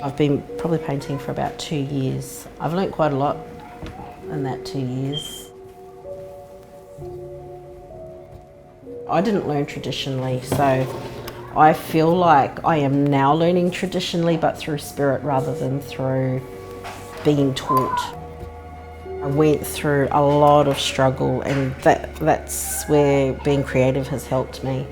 I've been probably painting for about 2 years. I've learnt quite a lot in that 2 years. I didn't learn traditionally, so I feel like I am now learning traditionally, but through spirit rather than through being taught. I went through a lot of struggle, and that's where being creative has helped me.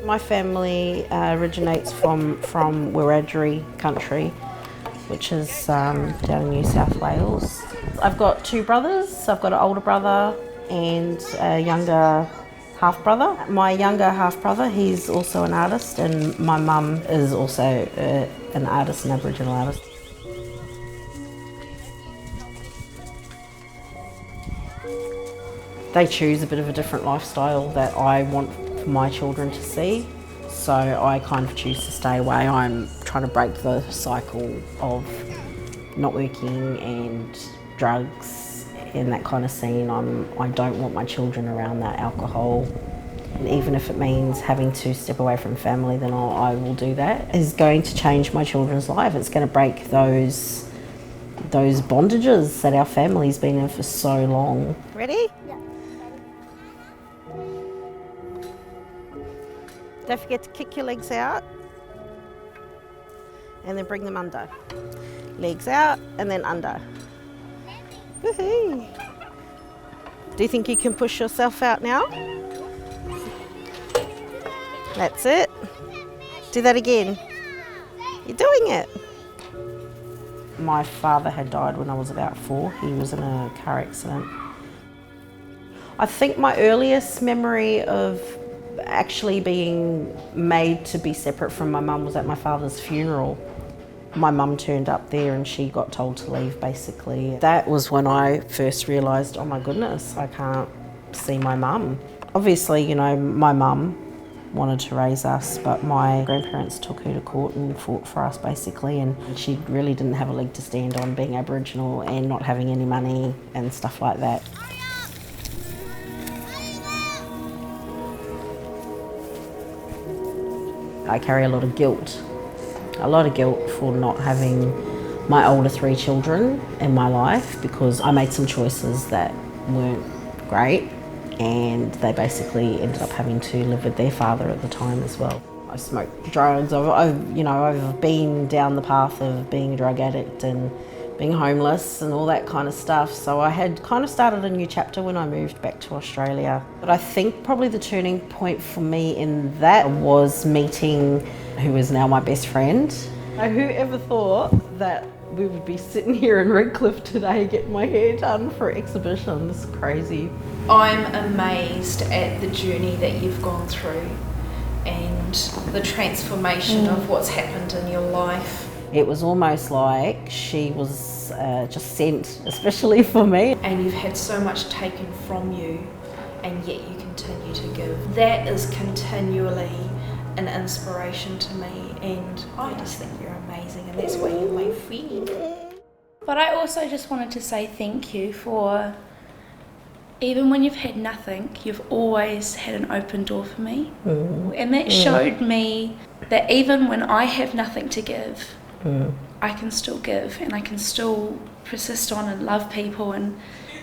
My family originates from Wiradjuri country, which is down in New South Wales. I've got 2 brothers. I've got an older brother and a younger half brother. My younger half brother, he's also an artist, and my mum is also an artist, an Aboriginal artist. They choose a bit of a different lifestyle that I want for my children to see, so I kind of choose to stay away. I'm trying to break the cycle of not working and drugs and that kind of scene. I don't want my children around that alcohol. And even if it means having to step away from family, then I will do that. It's going to change my children's life. It's going to break those bondages that our family's been in for so long. Ready? Yeah. Don't forget to kick your legs out and then bring them under. Legs out and then under. Woohoo! Do you think you can push yourself out now? That's it. Do that again. You're doing it. My father had died when I was about 4. He was in a car accident. I think my earliest memory of actually being made to be separate from my mum was at my father's funeral. My mum turned up there and she got told to leave, basically. That was when I first realised, oh my goodness, I can't see my mum. Obviously, you know, my mum wanted to raise us, but my grandparents took her to court and fought for us, basically, and she really didn't have a leg to stand on, being Aboriginal and not having any money and stuff like that. I carry a lot of guilt for not having my older 3 children in my life, because I made some choices that weren't great, and they basically ended up having to live with their father at the time as well. I smoked drugs. I've been down the path of being a drug addict and being homeless and all that kind of stuff. So I had kind of started a new chapter when I moved back to Australia. But I think probably the turning point for me in that was meeting who is now my best friend. Who ever thought that we would be sitting here in Redcliffe today getting my hair done for exhibition? This is crazy. I'm amazed at the journey that you've gone through and the transformation of what's happened in your life. It was almost like she was just sent especially for me. And you've had so much taken from you, and yet you continue to give. That is continually an inspiration to me, and I just think you're amazing, and that's why you're my friend. But I also just wanted to say thank you for, even when you've had nothing, you've always had an open door for me. And that showed me that even when I have nothing to give, I can still give, and I can still persist on and love people, and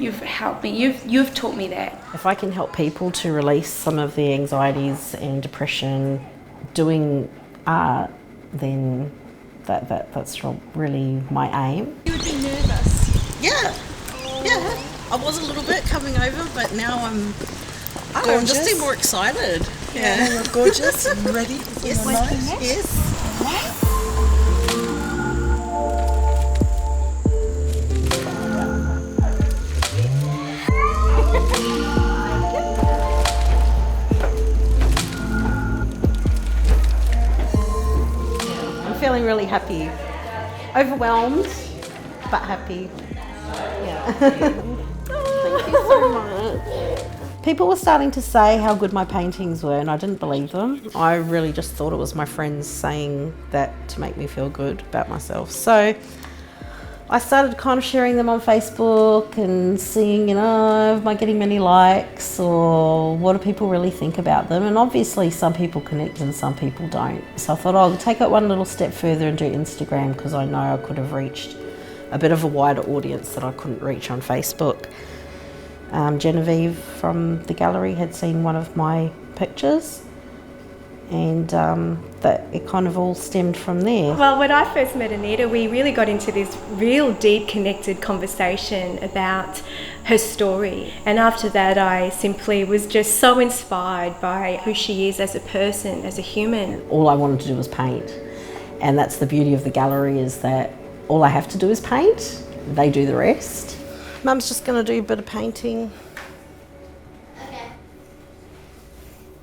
you've helped me. You've taught me that. If I can help people to release some of the anxieties and depression doing art, then that's really my aim. You would be nervous. Yeah. I was a little bit coming over, but now I'm just seem more excited. Yeah, you're gorgeous and ready. Yes. Yes. Feeling really happy, overwhelmed, but happy. Yeah. Thank you so much. People were starting to say how good my paintings were, and I didn't believe them. I really just thought it was my friends saying that to make me feel good about myself. So I started kind of sharing them on Facebook and seeing, am I getting many likes, or what do people really think about them? And obviously some people connect and some people don't. So I thought I'll take it one little step further and do Instagram, because I know I could have reached a bit of a wider audience that I couldn't reach on Facebook. Genevieve from the gallery had seen one of my pictures, and that it kind of all stemmed from there. Well, when I first met Anita, we really got into this real deep connected conversation about her story. And after that, I simply was just so inspired by who she is as a person, as a human. All I wanted to do was paint. And that's the beauty of the gallery, is that all I have to do is paint. They do the rest. Mum's just going to do a bit of painting.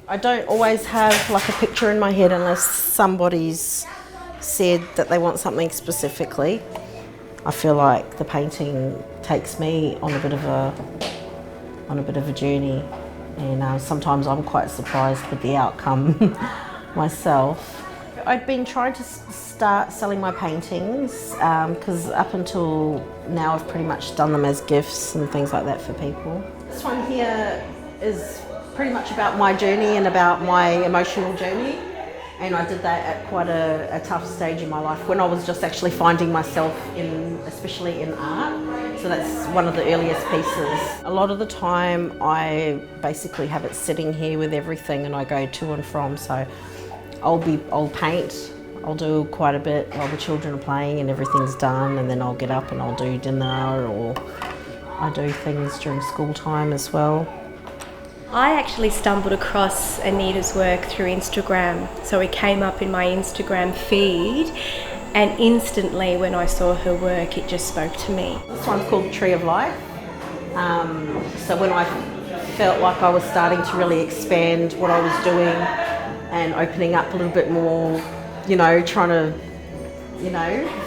I don't always have like a picture in my head unless somebody's said that they want something specifically. I feel like the painting takes me on a bit of a journey, and sometimes I'm quite surprised with the outcome myself. I've been trying to start selling my paintings because up until now I've pretty much done them as gifts and things like that for people. This one here is pretty much about my journey and about my emotional journey, and I did that at quite a tough stage in my life when I was just actually finding myself especially in art. So that's one of the earliest pieces. A lot of the time I basically have it sitting here with everything and I go to and from, so I'll paint, I'll do quite a bit while the children are playing and everything's done, and then I'll get up and I'll do dinner, or I do things during school time as well. I actually stumbled across Anita's work through Instagram, so it came up in my Instagram feed, and instantly when I saw her work it just spoke to me. This one's called Tree of Life. So when I felt like I was starting to really expand what I was doing and opening up a little bit more, trying to,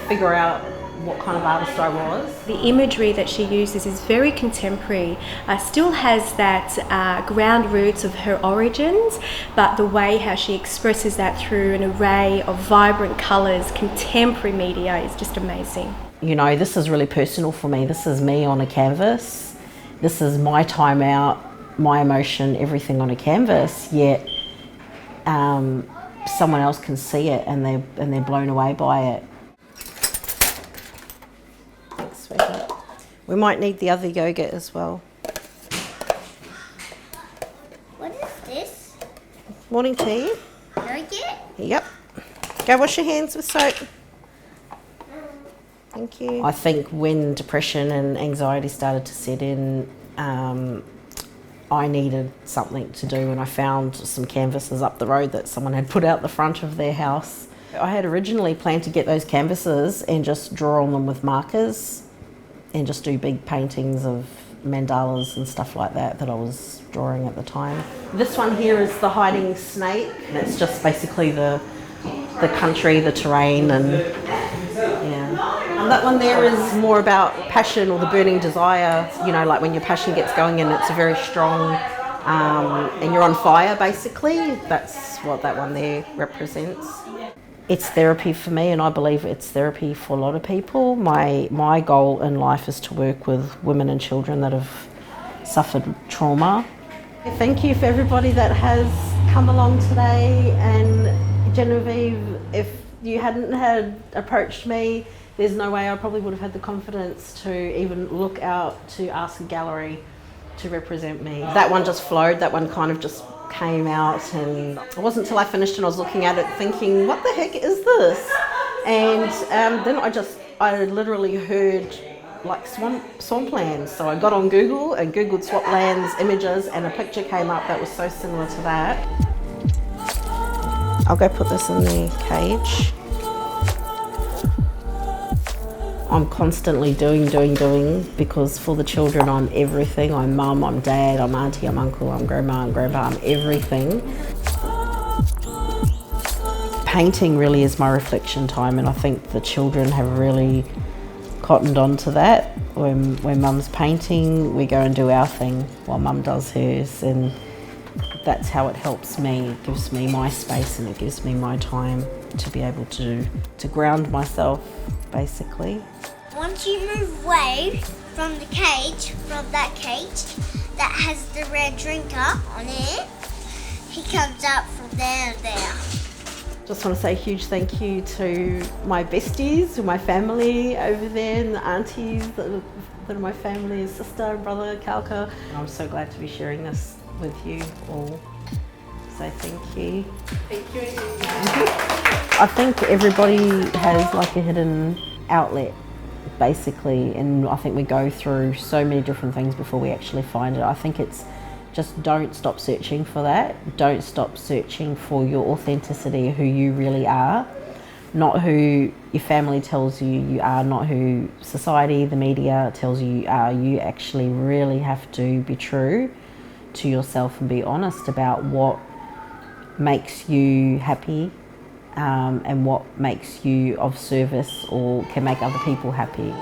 figure out what kind of artist I was. The imagery that she uses is very contemporary, still has that ground roots of her origins, but the way how she expresses that through an array of vibrant colours, contemporary media, is just amazing. This is really personal for me. This is me on a canvas. This is my time out, my emotion, everything on a canvas, yet someone else can see it and they're blown away by it. We might need the other yogurt as well. What is this? Morning tea. Yogurt? Yep. Go wash your hands with soap. Thank you. I think when depression and anxiety started to set in, I needed something to do, and I found some canvases up the road that someone had put out the front of their house. I had originally planned to get those canvases and just draw on them with markers and just do big paintings of mandalas and stuff like that I was drawing at the time. This one here is the hiding snake. It's just basically the country, the terrain, and yeah. And that one there is more about passion or the burning desire, like when your passion gets going and it's a very strong, and you're on fire basically. That's what that one there represents. It's therapy for me, and I believe it's therapy for a lot of people. My goal in life is to work with women and children that have suffered trauma. Thank you for everybody that has come along today, and Genevieve, if you hadn't had approached me, there's no way I probably would have had the confidence to even look out to ask a gallery to represent me. That one just flowed, that one kind of just came out, and it wasn't until I finished and I was looking at it thinking, what the heck is this? And then I literally heard like swamplands. So I got on Google and Googled swamplands images, and a picture came up that was so similar to that. I'll go put this in the cage. I'm constantly doing, because for the children I'm everything. I'm mum, I'm dad, I'm auntie, I'm uncle, I'm grandma, I'm grandpa, I'm everything. Painting really is my reflection time, and I think the children have really cottoned on to that. When mum's painting, we go and do our thing while mum does hers, and that's how it helps me. It gives me my space and it gives me my time to be able to ground myself, basically. once you move away from that cage that has the red drinker on it, he comes out from there and there. Just want to say a huge thank you to my besties, to my family over there, and the aunties that are my family, sister and brother, Kalka. I'm so glad to be sharing this with you all. So thank you. Thank you. I think everybody has like a hidden outlet, basically, and I think we go through so many different things before we actually find it. I think it's just don't stop searching for that. Don't stop searching for your authenticity, who you really are, not who your family tells you you are, not who society, the media tells you you are. You actually really have to be true to yourself and be honest about what makes you happy and what makes you of service or can make other people happy.